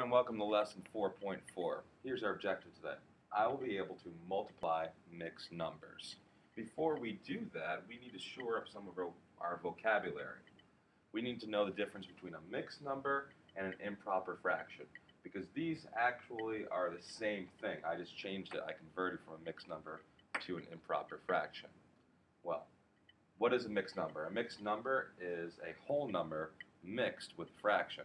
And welcome to lesson 4.4. Here's our objective today. I will be able to multiply mixed numbers. Before we do that, we need to shore up some of our vocabulary. We need to know the difference between a mixed number and an improper fraction, because these actually are the same thing. I just changed it. I converted from a mixed number to an improper fraction. Well, what is a mixed number? A mixed number is a whole number mixed with a fraction.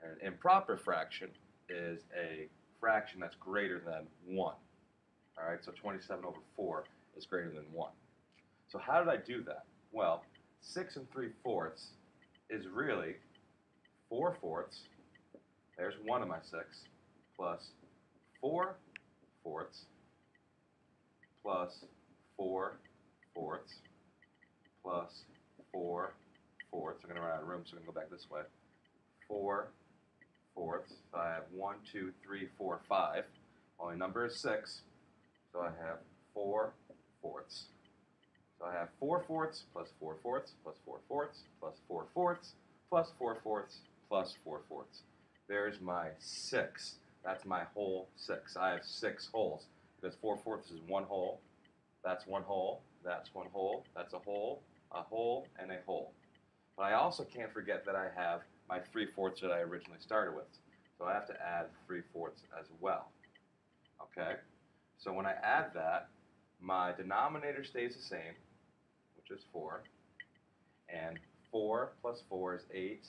And an improper fraction is a fraction that's greater than 1. All right, so 27 over 4 is greater than 1. So how did I do that? Well, 6 3/4 is really 4/4. There's 1 of my 6, plus 4/4 plus 4/4 plus 4/4. I'm going to run out of room, so I'm going to go back this way. 4/4. So I have 1, 2, 3, 4, 5. Only number is 6, so I have 4/4. So I have 4/4 plus 4/4 plus 4/4 plus 4/4 plus 4/4 plus 4/4. There's my 6. That's my whole 6. I have 6 wholes because 4/4 is 1 whole. That's 1 whole. That's 1 whole. That's a whole, and a whole. But I also can't forget that I have my 3/4 that I originally started with. So I have to add 3/4 as well. Okay? So when I add that, my denominator stays the same, which is 4. And 4 plus 4 is 8,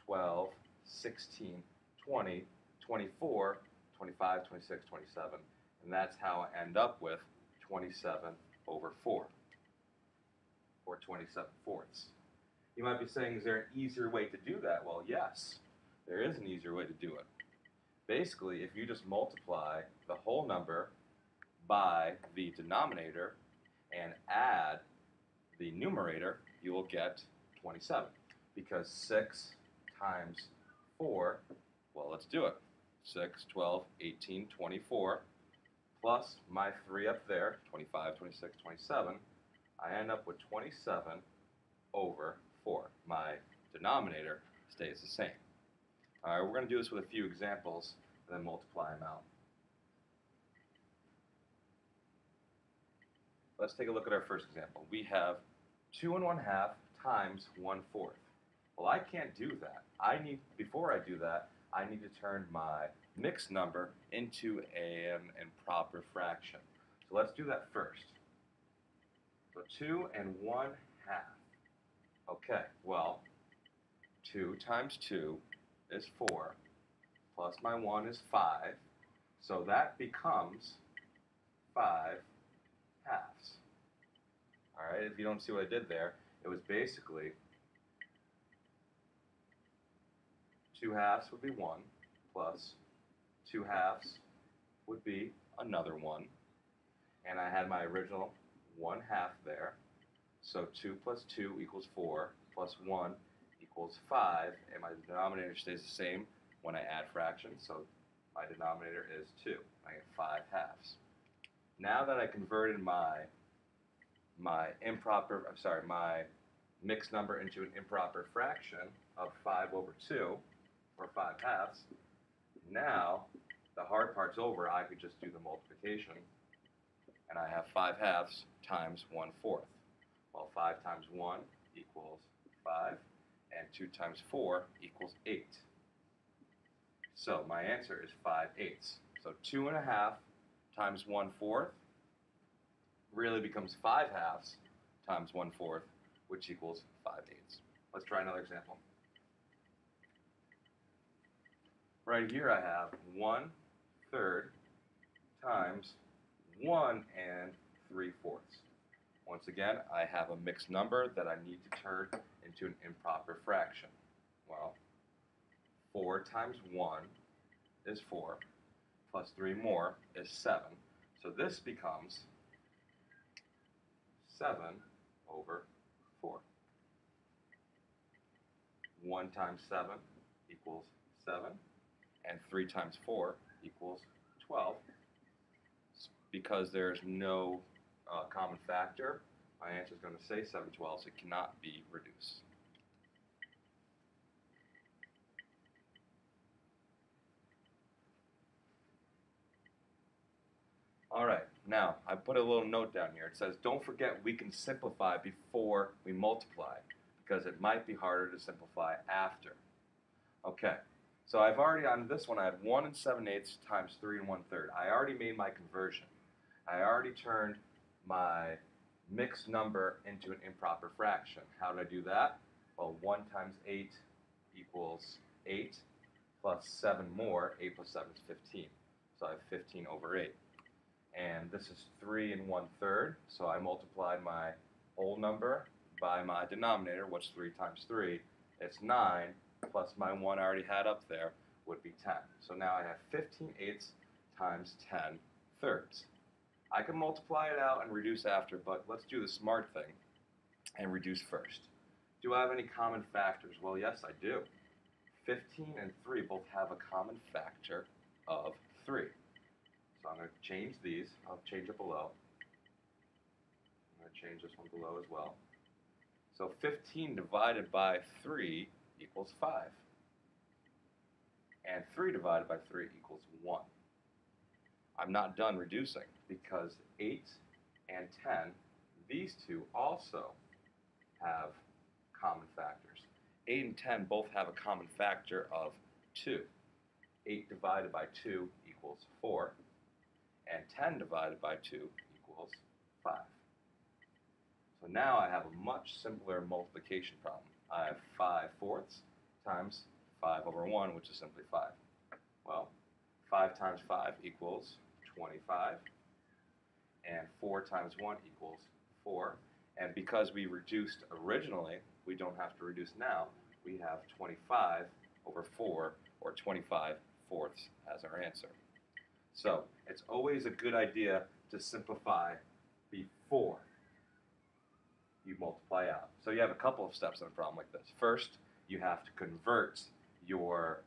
12, 16, 20, 24, 25, 26, 27. And that's how I end up with 27 over 4, or 27/4. You might be saying, is there an easier way to do that? Well, yes, there is an easier way to do it. Basically, if you just multiply the whole number by the denominator and add the numerator, you will get 27. Because 6 times 4, well, let's do it. 6, 12, 18, 24, plus my 3 up there, 25, 26, 27, I end up with 27 over 4. My denominator stays the same. All right, we're going to do this with a few examples and then multiply them out. Let's take a look at our first example. We have 2 1/2 times 1/4. Well, I can't do that. Before I do that, I need to turn my mixed number into an improper fraction. So let's do that first. So 2 1/2. Okay, well, 2 times 2 is 4, plus my 1 is 5, so that becomes 5/2. All right, if you don't see what I did there, it was basically 2/2 would be 1, plus 2/2 would be another 1, and I had my original 1/2 there. So 2 plus 2 equals 4, plus 1 equals 5, and my denominator stays the same when I add fractions, so my denominator is 2. I get 5/2. Now that I converted my mixed number into an improper fraction of 5 over 2, or 5/2, now the hard part's over. I could just do the multiplication, and I have 5/2 times 1/4. Well, 5 times 1 equals 5, and 2 times 4 equals 8. So my answer is 5/8. So 2 1/2 times 1/4 really becomes 5/2 times 1/4, which equals 5/8. Let's try another example. Right here I have 1/3 times 1 3/4. Once again, I have a mixed number that I need to turn into an improper fraction. Well, 4 times 1 is 4, plus 3 more is 7. So this becomes 7 over 4. 1 times 7 equals 7, and 3 times 4 equals 12. Because there's no common factor, my answer is going to say 7/12, so it cannot be reduced. All right, now I put a little note down here. It says, don't forget we can simplify before we multiply because it might be harder to simplify after. Okay, so I've already, on this one, I had 1 7/8 times 3 1/3. I already made my conversion. I already turned my mixed number into an improper fraction. How did I do that? Well, 1 times 8 equals 8, plus 7 more. 8 plus 7 is 15. So I have 15 over 8. And this is 3 1/3, so I multiplied my whole number by my denominator. What's 3 times 3? It's 9, plus my 1 I already had up there would be 10. So now I have 15/8 times 10/3. I can multiply it out and reduce after, but let's do the smart thing and reduce first. Do I have any common factors? Well, yes, I do. 15 and 3 both have a common factor of 3. So I'm going to change these. I'll change it below. I'm going to change this one below as well. So 15 divided by 3 equals 5. And 3 divided by 3 equals 1. I'm not done reducing because 8 and 10, these two also have common factors. 8 and 10 both have a common factor of 2. 8 divided by 2 equals 4. And 10 divided by 2 equals 5. So now I have a much simpler multiplication problem. I have 5/4 times 5 over 1, which is simply 5. Well, 5 times 5 equals 25. And 4 times 1 equals 4. And because we reduced originally, we don't have to reduce now. We have 25 over 4, or 25/4 as our answer. So it's always a good idea to simplify before you multiply out. So you have a couple of steps in a problem like this. First, you have to convert your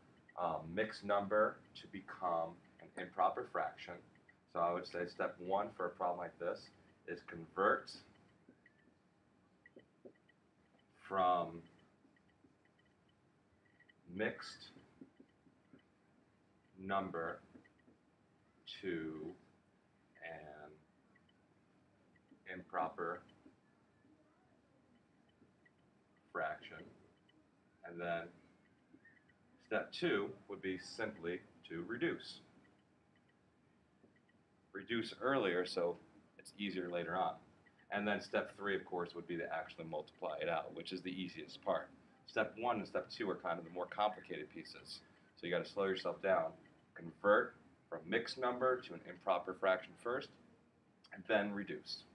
mixed number to become an improper fraction. So I would say step 1 for a problem like this is convert from mixed number to an improper fraction. And then step 2 would be simply to reduce. Reduce earlier so it's easier later on. And then step 3, of course, would be to actually multiply it out, which is the easiest part. Step 1 and step 2 are kind of the more complicated pieces. So you got to slow yourself down. Convert from mixed number to an improper fraction first, and then reduce.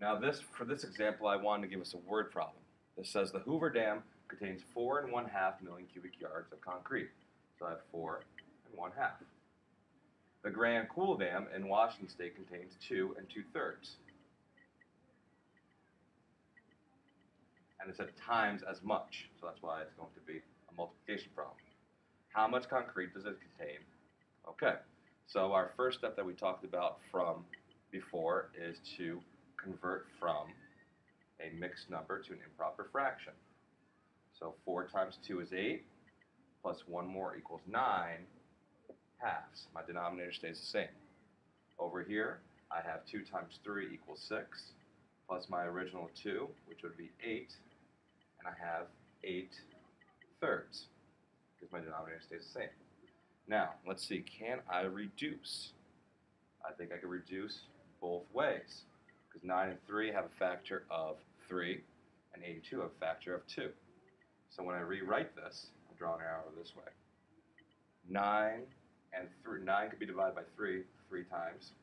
Now for this example, I wanted to give us a word problem. This says the Hoover Dam contains 4 1/2 million cubic yards of concrete. So I have 4 1/2. The Grand Coulee Dam in Washington State contains 2 2/3. And it said times as much, so that's why it's going to be a multiplication problem. How much concrete does it contain? Okay, so our first step that we talked about from before is to convert from a mixed number to an improper fraction. So 4 times 2 is 8, plus 1 more equals 9 halves. My denominator stays the same. Over here, I have 2 times 3 equals 6, plus my original 2, which would be 8, and I have 8/3, because my denominator stays the same. Now, let's see, can I reduce? I think I can reduce both ways, because 9 and 3 have a factor of 3, and 8 and 2 have a factor of 2. So when I rewrite this, I'm drawing an arrow this way. 9 and 3, 9 can be divided by 3 times,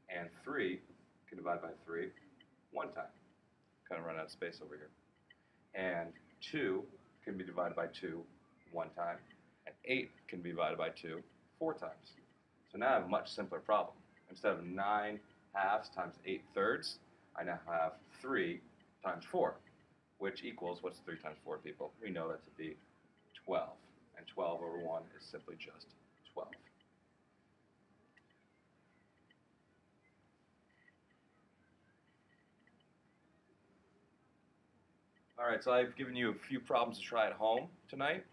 and 3 can divide by 3 one time. Kind of run out of space over here. And 2 can be divided by 2 one time, and 8 can be divided by 2 4 times. So now I have a much simpler problem. Instead of 9 halves times 8/3, I now have 3 times 4, which equals, what's 3 times 4, people? We know that to be 12. And 12 over 1 is simply just 12. All right, so I've given you a few problems to try at home tonight.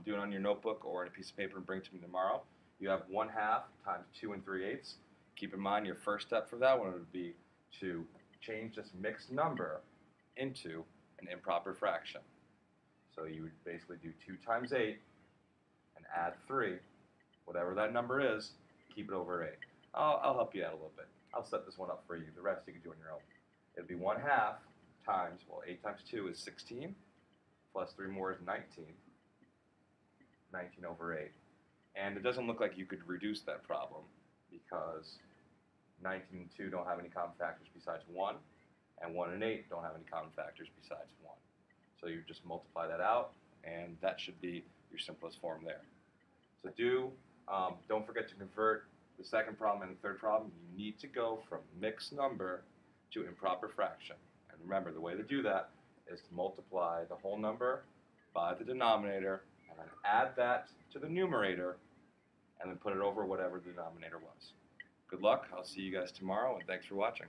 do it on your notebook or on a piece of paper and bring it to me tomorrow. You have 1/2 times 2 3/8. Keep in mind your first step for that one would be to change this mixed number into an improper fraction. So you would basically do 2 times 8 and add 3, whatever that number is, keep it over 8. I'll help you out a little bit. I'll set this one up for you. The rest you can do on your own. It'd be 1/2 times, well, 8 times 2 is 16, plus 3 more is 19. 19 over 8. And it doesn't look like you could reduce that problem because 19 and 2 don't have any common factors besides 1, and 1 and 8 don't have any common factors besides 1. So you just multiply that out, and that should be your simplest form there. So don't forget to convert the second problem and the third problem. You need to go from mixed number to improper fraction. And remember, the way to do that is to multiply the whole number by the denominator, and then add that to the numerator, and then put it over whatever the denominator was. Good luck. I'll see you guys tomorrow, and thanks for watching.